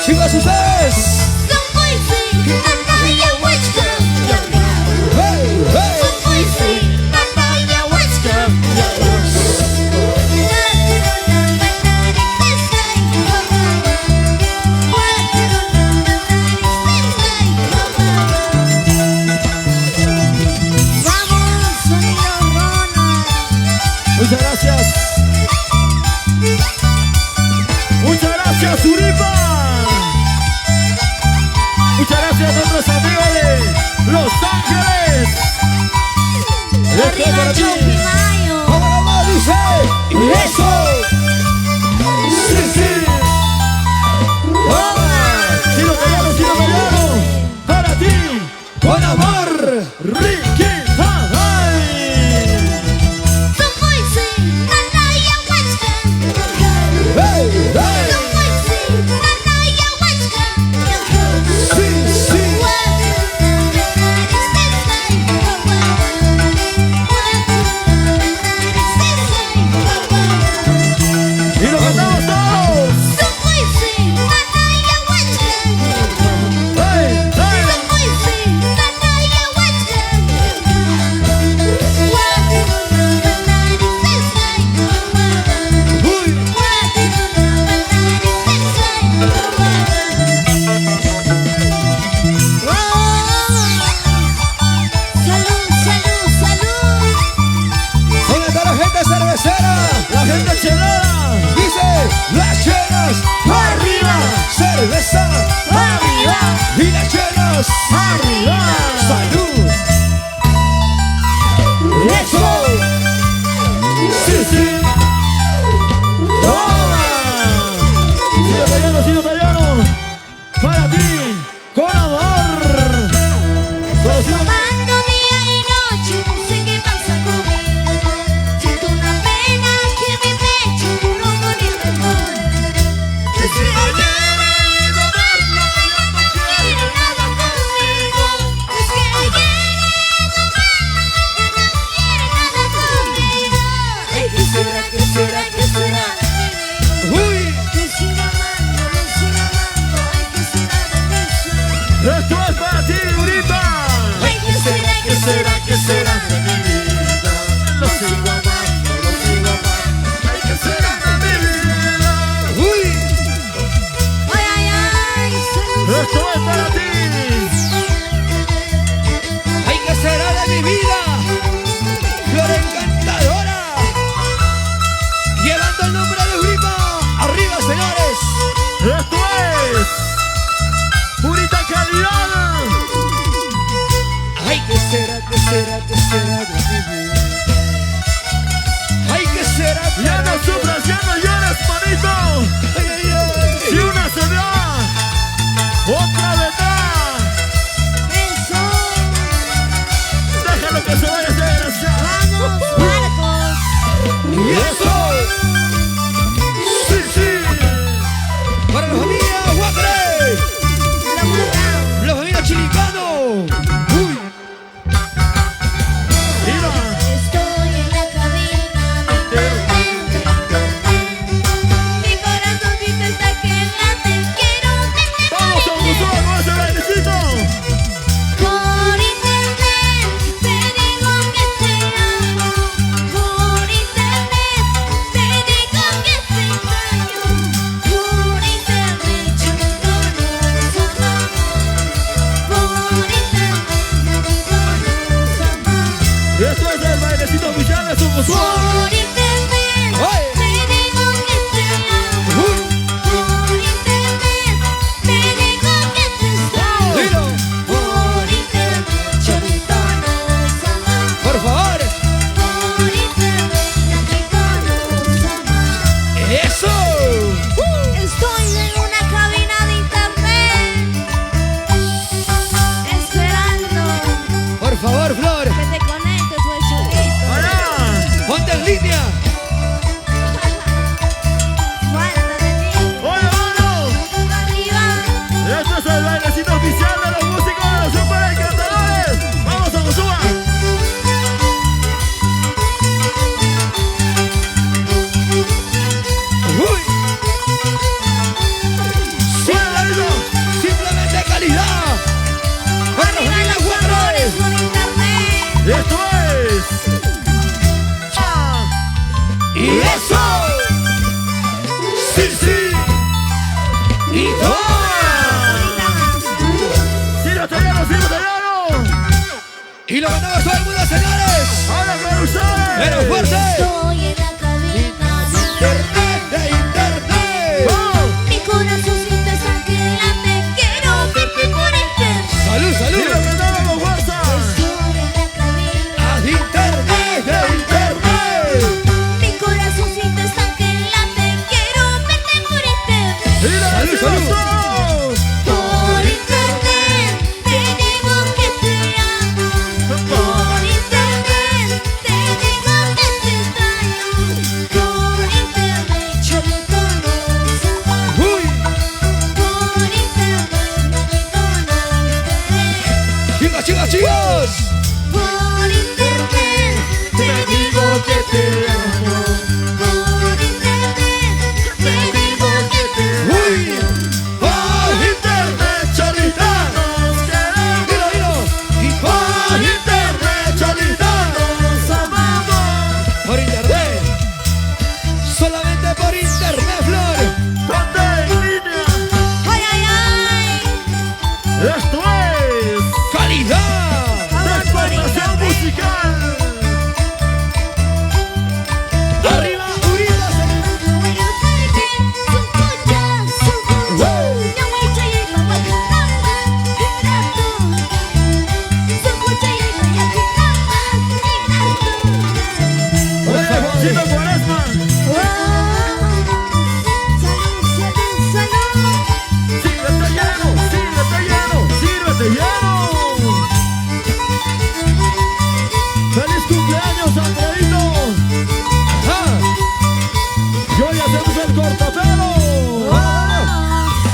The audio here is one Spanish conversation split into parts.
Chicos, ustedes. Muchas gracias. Muchas gracias, Uripa. Muchas gracias a nuestros amigos de Los Ángeles. Arriba, Chopi Mayo. Ahora más dice. Eso. Sí, sí. Chino Callano. Para ti. Con amor. Ricky. Cerveza arriba y las chelas arriba. Salud. Eso. Sí, sí. Toma. Chino Callano. Para ti, con amor. Tomando día y noche, no sé qué pasa conmigo. Siento una pena que en mi pecho no pone el amor. Esto es para ti, Uripa. Ay, ¿qué será? ¿Qué será de mi vida? Lo sigo amando. Ay, ¿qué será de mi vida? Uy. Ay, ay, Esto es para ti. Ay, ¿qué será de mi vida? Flor encantadora. Llevando el nombre de Uripa. Arriba, señores. Esto es purita calidad. Ay, ¿qué será de mi vida? Ay, ¿qué será? Ya no sufras, ya no llores, manito. Ay, ay, ay. Si una se va, otra vendrá. eso. Déjalo que se vaya ese desgraciado. Vamos, Marcos. Y eso. Sí, sí. Para la familia Guacre. La familia Chiricano. Uy. Mira. Estoy en la cabina, mi corazoncito está que late, quiero tenerte. Vamos a gozar. Y eso. Sí, sí. Y toma. Sírvete lleno, sírvete lleno. Y lo ganamos todo el mundo, señores. Ahora con ustedes. Pero fuerte. Estoy en la cabina De internet. Oh. mi corazoncito está que late. Quiero verte por internet. Salud, salud. Y lo ganamos con fuerza. Estoy en la cabina De internet. mi corazoncito está que late. Quiero verte por internet. Y lo Salud, salud. todos. Por internet te digo que te amo. Por internet te digo que te extraño. Por internet yo me conozco. Uy. Por internet no me conoces. Chicos, chicos, chicos. Por internet te digo que te amo. Por internet te digo que te Uy. Por internet, Cholita. Dilo, dilo. Y por internet, Cholita. Por internet. Solamente por internet, Flor. Ponte en línea. ¡Ay, ay, ay! Esto es calidad. Transportación musical. Arriba, unidas. Oye, Juancito Cuaresma. Sírvete lleno, sírvete lleno, sírvete lleno. ¡Feliz cumpleaños, Andreito! ¡Ajá! Y hoy hacemos el cortapelo.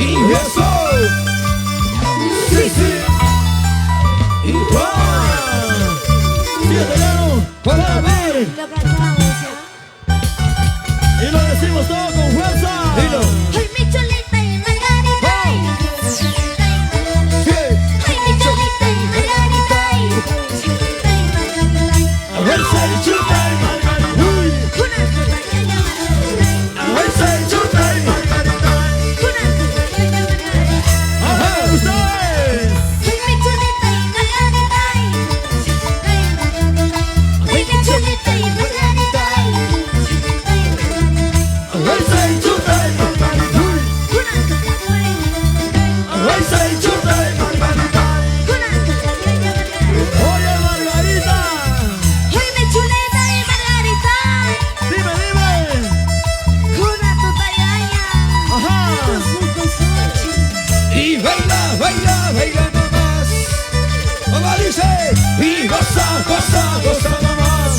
¡Y eso! ¡Sí, sí! ¡Y ¡guau! ¡Sírvete lleno! ¡Para ver! Y lo decimos todo con fuerza. Dilo. Ay, mi cholita y Margarita. Sí. Ay, mi cholita y Margarita. A ver, se chuta y Margarita. Uy. Una compañera A ver, se chuta y Margarita. Una compañera Ajá, ustedes. Ay, mi cholita y Margarita. Ay, mi cholita y Margarita. A ver, se chuta y Margarita. Uy. Una compañera A ver, se chuta y Margarita. Oye, Margarita. Ay, mi chuleta y Margarita. Dime, dime. Una papaya. Ajá. Y baila, baila, baila nomás. Mamá dice, y goza, goza, goza nomás.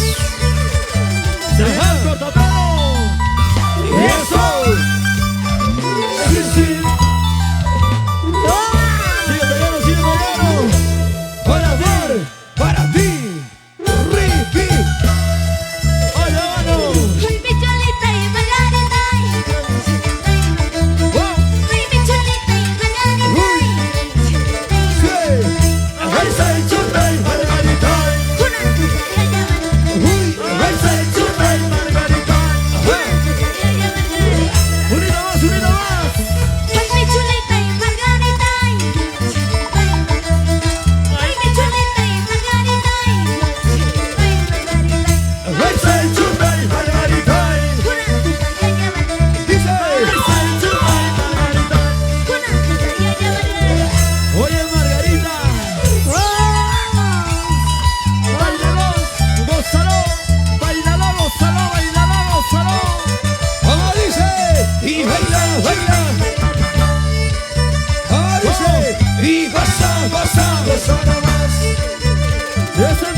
Ajá, cortapelo. Y eso. Sí, sí. Síguete lleno, síguete lleno. Para ver, para ti. Ripi. Oye, mano. Ay, mi cholita y Margarita. Oh, Ay, mi cholita y Margarita. sí. A ver, se chuta y Margarita. Una compañera Uy, a ver, se chuta y Margarita. Ajá. Unida más, unida más. Ay, mi chuleta y Margarita. Ay, mi chuleta y Margarita. A ver, se chuta y Margarita. Una compañera Dice, se chuta y Margarita. Una compañera Oye, Margarita. Bailalo, gózalo. Bailalo, gózalo, bailalo, gózalo. Mamá dice, y baila, baila. Mamá dice, y goza, goza, goza nomás. Y ese